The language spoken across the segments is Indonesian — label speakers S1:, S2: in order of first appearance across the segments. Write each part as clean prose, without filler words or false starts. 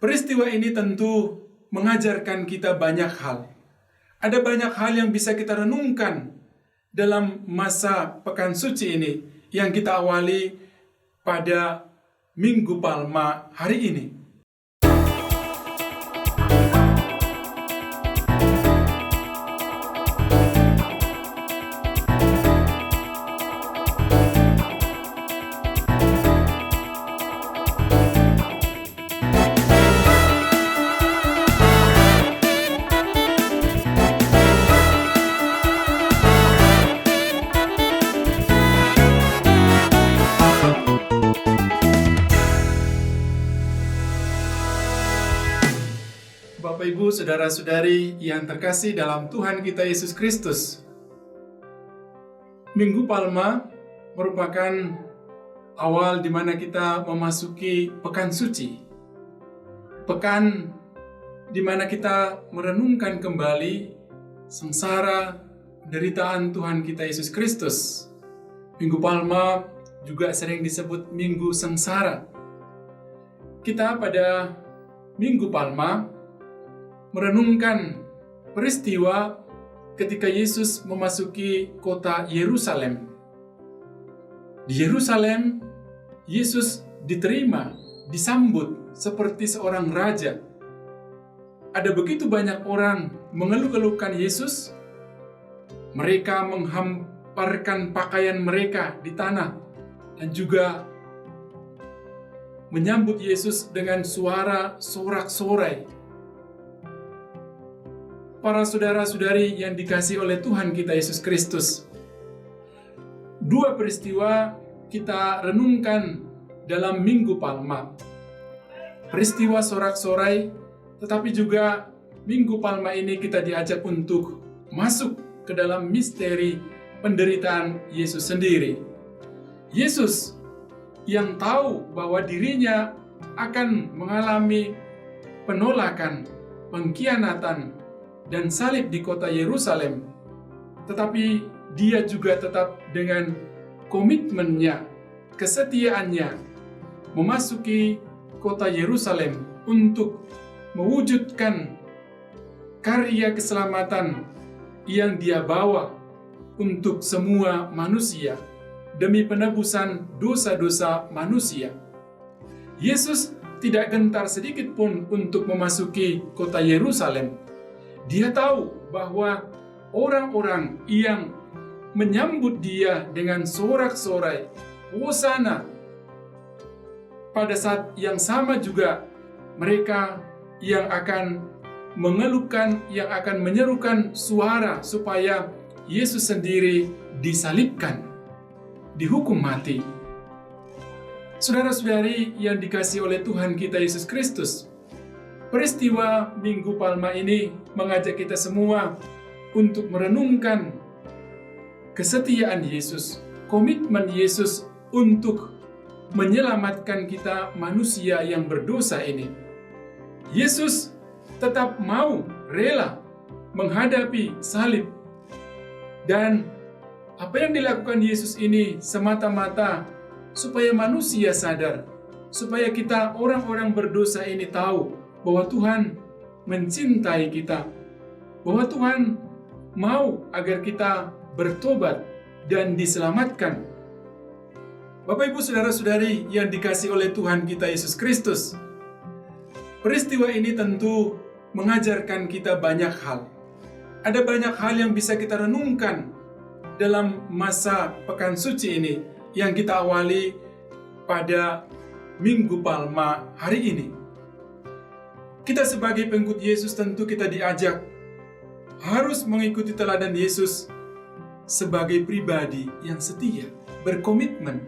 S1: Peristiwa ini tentu mengajarkan kita banyak hal. Ada banyak hal yang bisa kita renungkan dalam masa Pekan Suci ini yang kita awali pada Minggu Palma hari ini. Bapak, Ibu, Saudara-saudari yang terkasih dalam Tuhan kita Yesus Kristus. Minggu Palma merupakan awal di mana kita memasuki Pekan Suci. Pekan di mana kita merenungkan kembali sengsara penderitaan Tuhan kita Yesus Kristus. Minggu Palma juga sering disebut Minggu Sengsara. Kita pada Minggu Palma merenungkan peristiwa ketika Yesus memasuki kota Yerusalem. Di Yerusalem, Yesus diterima, disambut seperti seorang raja. Ada begitu banyak orang mengeluh-elukan Yesus. Mereka menghamparkan pakaian mereka di tanah dan juga menyambut Yesus dengan suara sorak-sorai. Para saudara-saudari yang dikasihi oleh Tuhan kita Yesus Kristus, dua peristiwa kita renungkan dalam Minggu Palma. Peristiwa sorak-sorai, tetapi juga Minggu Palma ini kita diajak untuk masuk ke dalam misteri penderitaan Yesus sendiri. Yesus yang tahu bahwa dirinya akan mengalami penolakan, pengkhianatan, dan salib di kota Yerusalem, tetapi dia juga tetap dengan komitmennya, kesetiaannya memasuki kota Yerusalem untuk mewujudkan karya keselamatan yang dia bawa untuk semua manusia demi penebusan dosa-dosa manusia. Yesus tidak gentar sedikit pun untuk memasuki kota Yerusalem. Dia tahu bahwa orang-orang yang menyambut dia dengan sorak-sorai, hosana, pada saat yang sama juga mereka yang akan mengeluhkan, yang akan menyerukan suara supaya Yesus sendiri disalibkan, dihukum mati. Saudara-saudari yang dikasihi oleh Tuhan kita Yesus Kristus, peristiwa Minggu Palma ini mengajak kita semua untuk merenungkan kesetiaan Yesus, komitmen Yesus untuk menyelamatkan kita manusia yang berdosa ini. Yesus tetap mau rela menghadapi salib, dan apa yang dilakukan Yesus ini semata-mata supaya manusia sadar, supaya kita orang-orang berdosa ini tahu bahwa Tuhan mencintai kita, bahwa Tuhan mau agar kita bertobat dan diselamatkan. Bapak, Ibu, Saudara-saudari yang dikasihi oleh Tuhan kita Yesus Kristus, peristiwa ini tentu mengajarkan kita banyak hal. Ada banyak hal yang bisa kita renungkan dalam masa Pekan Suci ini yang kita awali pada Minggu Palma hari ini. Kita sebagai pengikut Yesus tentu kita diajak harus mengikuti teladan Yesus sebagai pribadi yang setia, berkomitmen.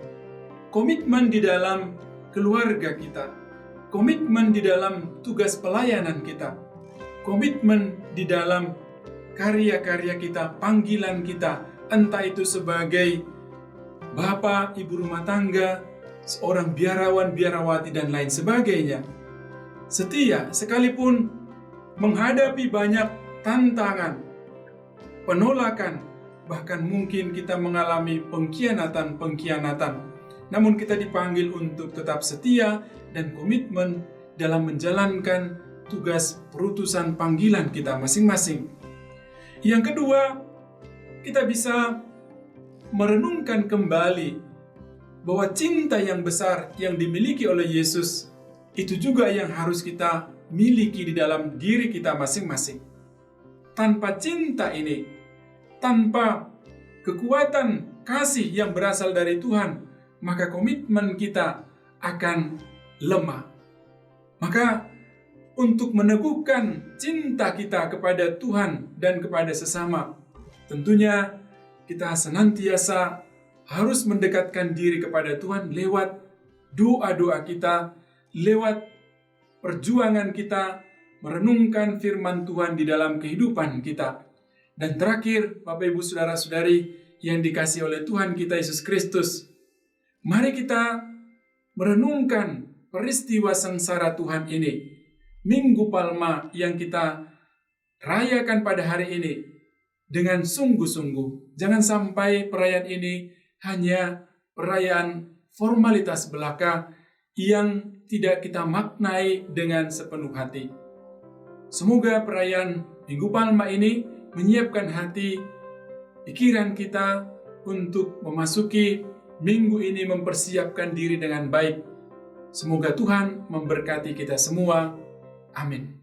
S1: Komitmen di dalam keluarga kita, komitmen di dalam tugas pelayanan kita, komitmen di dalam karya-karya kita, panggilan kita, entah itu sebagai bapak, ibu rumah tangga, seorang biarawan, biarawati, dan lain sebagainya. Setia sekalipun menghadapi banyak tantangan, penolakan, bahkan mungkin kita mengalami pengkhianatan, namun kita dipanggil untuk tetap setia dan komitmen dalam menjalankan tugas perutusan panggilan kita masing-masing. Yang kedua, kita bisa merenungkan kembali bahwa cinta yang besar yang dimiliki oleh Yesus itu juga yang harus kita miliki di dalam diri kita masing-masing. Tanpa cinta ini, tanpa kekuatan kasih yang berasal dari Tuhan, maka komitmen kita akan lemah. Maka untuk meneguhkan cinta kita kepada Tuhan dan kepada sesama, tentunya kita senantiasa harus mendekatkan diri kepada Tuhan lewat doa-doa kita, lewat perjuangan kita merenungkan firman Tuhan di dalam kehidupan kita. Dan terakhir, Bapak Ibu Saudara-saudari yang dikasihi oleh Tuhan kita Yesus Kristus, mari kita merenungkan peristiwa sengsara Tuhan ini, Minggu Palma yang kita rayakan pada hari ini dengan sungguh-sungguh. Jangan sampai perayaan ini hanya perayaan formalitas belaka yang tidak kita maknai dengan sepenuh hati. Semoga perayaan Minggu Palma ini menyiapkan hati, pikiran kita untuk memasuki minggu ini, mempersiapkan diri dengan baik. Semoga Tuhan memberkati kita semua. Amin.